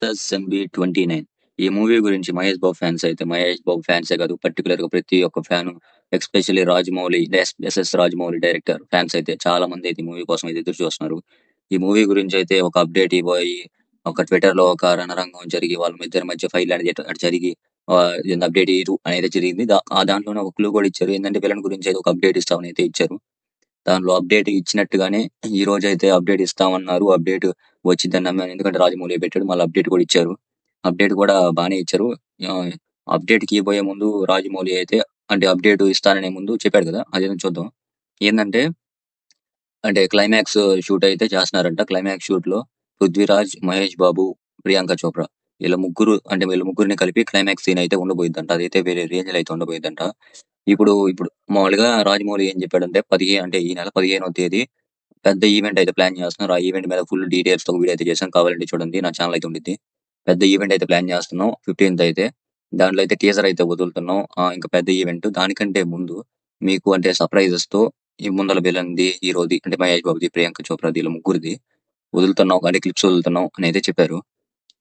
SMB 29 ఈ movie గురించి మహేష్ బాబు ఫ్యాన్సే కాదు పర్టికులర్ గా ప్రతి ఒక్క fan especially Rajamouli SS Rajamouli director fans అయితే చాలా మంది అయితే ఈ మూవీ కోసం అయితే ఎదురు చూస్తున్నారు. ఈ మూవీ గురించి అయితే ఒక అప్డేట్ ఇవ్వాలి. ఒక ట్విట్టర్ లో ఒక రణరంగం జరిగి వాళ్ళ ఇద్దరి మధ్య ఫైల్ అనేది అటు జరిగి అప్డేట్ ఇరు అనేది జరిగింది. ఆ దాంట్లోనే ఒక క్లూ కూడా ఇచ్చారు. ఏంటంటే విలన్ గురించి అయితే ఒక అప్డేట్ ఇస్తామని అయితే ఇచ్చారు. దాంట్లో అప్డేట్ ఇచ్చినట్టుగానే ఈ రోజు అయితే అప్డేట్ ఇస్తామన్నారు. అప్డేట్ వచ్చిందని నమ్మాను. ఎందుకంటే రాజమౌళి పెట్టాడు. మళ్ళీ అప్డేట్ కూడా ఇచ్చారు. అప్డేట్ కూడా బానే ఇచ్చారు. ఆహ్, అప్డేట్ కి ఇవ్వబోయే ముందు రాజమౌళి అయితే అంటే అప్డేట్ ఇస్తాననే ముందు చెప్పాడు కదా! అదేంటో చూద్దాం. ఏందంటే అంటే క్లైమాక్స్ షూట్ అయితే చేస్తున్నారంట. క్లైమాక్స్ షూట్ లో పృథ్వీరాజ్, మహేష్ బాబు, ప్రియాంక చోప్రా వీళ్ళ ముగ్గురిని కలిపి క్లైమాక్స్ సీన్ అయితే ఉండబోయిద్దంట. అదైతే వేరే రేంజ్ లో అయితే ఉండబోయిద్దంట. ఇప్పుడు మామూలుగా రాజమౌళి ఏం చెప్పాడంటే 15 అంటే ఈ నెల 15వ తేదీ పెద్ద ఈవెంట్ అయితే ప్లాన్ చేస్తున్నారు. ఆ ఈవెంట్ మీద ఫుల్ డీటెయిల్స్ తో ఒక వీడియో అయితే చేశాను. కావాలంటే చూడండి. నా ఛానల్ అయితే ఉండిద్ది. పెద్ద ఈవెంట్ అయితే ప్లాన్ చేస్తున్నాం. 15th అయితే. దాంట్లో అయితే టీజర్ అయితే వదులుతున్నాం. ఇంకా పెద్ద ఈవెంట్. దానికంటే ముందు మీకు అంటే సర్ప్రైజెస్ తో ఈ ముందల విలన్‌ది, హీరోది అంటే మహేష్ బాబుది, ప్రియాంక చోప్రాది వీళ్ళ ముగ్గురిది వదులుతున్నాం. అంటే క్లిప్స్ వదులుతున్నాం అని అయితే చెప్పారు.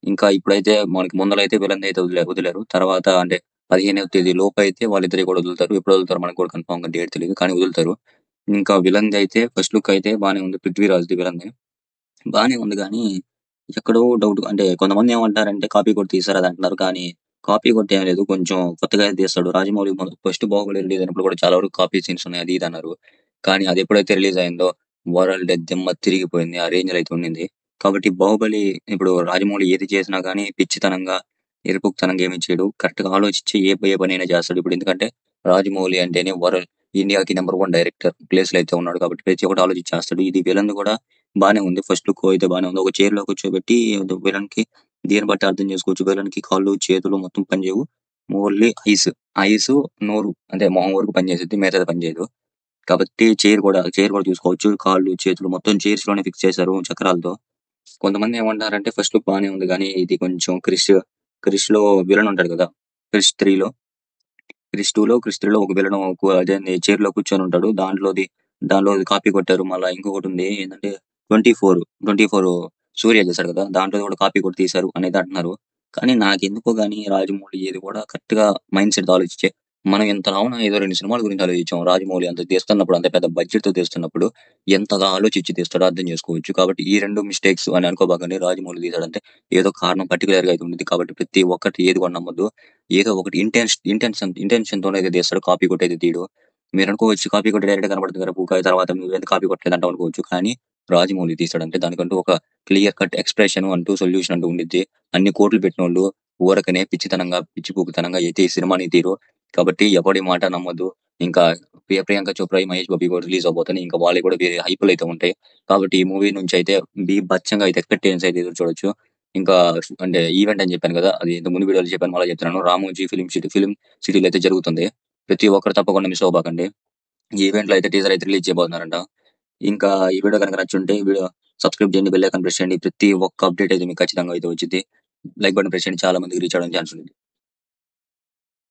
ఇంకా ఇప్పుడైతే మనకి ముందలైతే విలన్‌ది అయితే వదిలారు. తర్వాత అంటే 15వ తేదీ లోపైతే వాళ్ళిద్దరివి కూడా వదులుతారు. ఎప్పుడు వదులుతారో మనకు కూడా కన్ఫర్మ్‌గా డేట్ తెలీదు. కానీ వదులుతారు. ఇంకా విలన్‌ది అయితే ఫస్ట్ లుక్ అయితే బానే ఉంది. 'పృథ్వీరాజ్‌ది' విలన్‌ది. బానే ఉంది గానీ, ఎక్కడో డౌట్ అంటే కొంతమంది ఏమంటారంటే కాపీ కొట్టి తీశారు అది అంటున్నారు. కానీ కాపీ కొట్టి ఏం లేదు. కొంచెం కొత్తగానే తీస్తాడు. రాజమౌళి ఫస్ట్ 'బాహుబలి' రిలీజ్ అయినప్పుడు కూడా చాలా వరకు కాపీ సీన్స్ ఉన్నాయి. అది ఇది అన్నారు. కానీ అది ఎప్పుడైతే రిలీజ్ అయిందో వరల్డ్ దిమ్మ తిరిగిపోయింది. ఆ రేంజ్‌లో అయితే ఉండింది. కాబట్టి 'బాహుబలి' ఇప్పుడు రాజమౌళి ఏది చేసినా గానీ పిచ్చితనంగా, ఎరుపుక్తనంగా ఏమి చేయడు. కరెక్ట్‌గా ఆలోచించి ఏ పనైనా చేస్తాడు. ఇప్పుడు ఎందుకంటే రాజమౌళి అంటేనే ఇండియాకి నంబర్ 1 డైరెక్టర్ ప్లేస్‌లో అయితే ఉన్నాడు. కాబట్టి ప్రతి ఒక్కటి ఆలోచించి చేస్తాడు. ఇది విలన్‌ది కూడా బానే ఉంది. ఫస్ట్ లుక్ అయితే బానే ఉంది. ఒక చైర్‌లో కూర్చోబెట్టి విలన్‌కి దీన్ని బట్టి అర్థం చేసుకోవచ్చు. విలన్‌కి కాళ్ళు, చేతులు మొత్తం పనిచేయవు. ఓన్లీ ఐస్, నోరు అంటే మొహం వరకు పనిచేసిద్ది. మిగతాది పనిచేయదు. కాబట్టి చైర్ కూడా చూసుకోవచ్చు. కాళ్ళు, చేతులు మొత్తం చైర్స్ లోనే ఫిక్స్ చేశారు చక్రాలతో. కొంతమంది ఏమంటారంటే ఫస్ట్ లుక్ బానే ఉంది గానీ ఇది కొంచెం 'క్రిష్'లో విలన్ ఉంటాడు కదా! 'క్రిష్ 3లో ఒక విలను అదేంది చైర్‌లో కూర్చొనుంటాడు. దాంట్లోది కాపీ కొట్టారు. మళ్ళా ఇంకొకటుంది ఏందంటే 24 సూర్య చేశాడు కదా! దాంట్లోది కూడా కాపీ కొట్టి తీశారు అనేది అంటున్నారు. కానీ నాకెందుకో గాని రాజమౌళి ఏది కూడా కరెక్ట్‌గా మైండ్ సెట్‌తో ఆలోచించే మనం ఇంతలావున ఏదో 2 సినిమాల గురించి ఆలోచించాం. రాజమౌళి అంత తీస్తున్నప్పుడు అంత పెద్ద బడ్జెట్‌తో తీస్తున్నప్పుడు ఎంతగా ఆలోచించి తీస్తాడో అర్థం చేసుకోవచ్చు. కాబట్టి ఈ 2 మిస్టేక్స్ అని అనుకోబాకండి. రాజమౌళి తీశాడంటే ఏదో కారణం పర్టిక్యులర్‌గా అయితే ఉండిద్ది. కాబట్టి ప్రతి ఒక్కటి ఏది కూడా నమ్మొద్దు. ఏదో ఒకటి ఇంటెన్షన్‌తోనైతే తీస్తాడు. కాపీ కొట్టయితే తీయడు. మీరనుకోవచ్చు కాపీ కొట్టి డైరెక్ట్‌గా కనపడుతుంది కదా! పూకాయ తర్వాత నువ్వెందుకు కాపీ కొట్టలేదంటావు అనుకోవచ్చు. కానీ రాజమౌళి తీశాడంటే దానికంటూ ఒక క్లియర్ కట్ ఎక్స్‌ప్రెషన్ అంటూ సొల్యూషన్ అంటూ ఉండిద్ది. అన్ని కోట్లు పెట్టినోళ్ళు ఊరకనే పిచ్చితనంగా అయితే ఈ సినిమాని తీయరు. కాబట్టి ఎవడి మాట నమ్మొద్దు. ఇంకా ప్రియాంక చోప్రా, మహేష్ బాబుయి కూడా రిలీజ్ అవ్వబోతున్నాయి. ఇంకా వాళ్ళయి కూడా వేరే హైపులయితే ఉంటాయి. కాబట్టి ఈ మూవీ నుంచి అయితే బీభత్సంగా అయితే ఎక్స్‌పెక్టేషన్స్ అయితే ఎదురు చూడొచ్చు. ఇంకా అంటే ఈవెంట్ అని చెప్పాను కదా! అది ఇంతకు ముందు వీడియోలో చెప్పాను. మళ్ళా చెప్తున్నాను. రామోజీ ఫిల్మ్ సిటీలో అయితే జరుగుతుంది. ప్రతి ఒక్కరు తప్పకుండా మిస్ అవ్వబాకండి. ఈ ఈవెంట్‌లో అయితే టీజర్ అయితే రిలీజ్ చేయబోతున్నారంట. ఇంకా ఈ వీడియో గనుక నచ్చుంటే సబ్స్క్రైబ్ చేయండి. బెల్ ఐకాన్ ప్రెస్ చేయండి. ప్రతి ఒక్క అప్డేట్ అయితే మీకు ఖచ్చితంగా అయితే వచ్చిద్ది. లైక్ బటన్ ప్రెస్ చేయండి. చాలా మందికి రీచ్ అవ్వడానికి ఛాన్స్ ఉంది.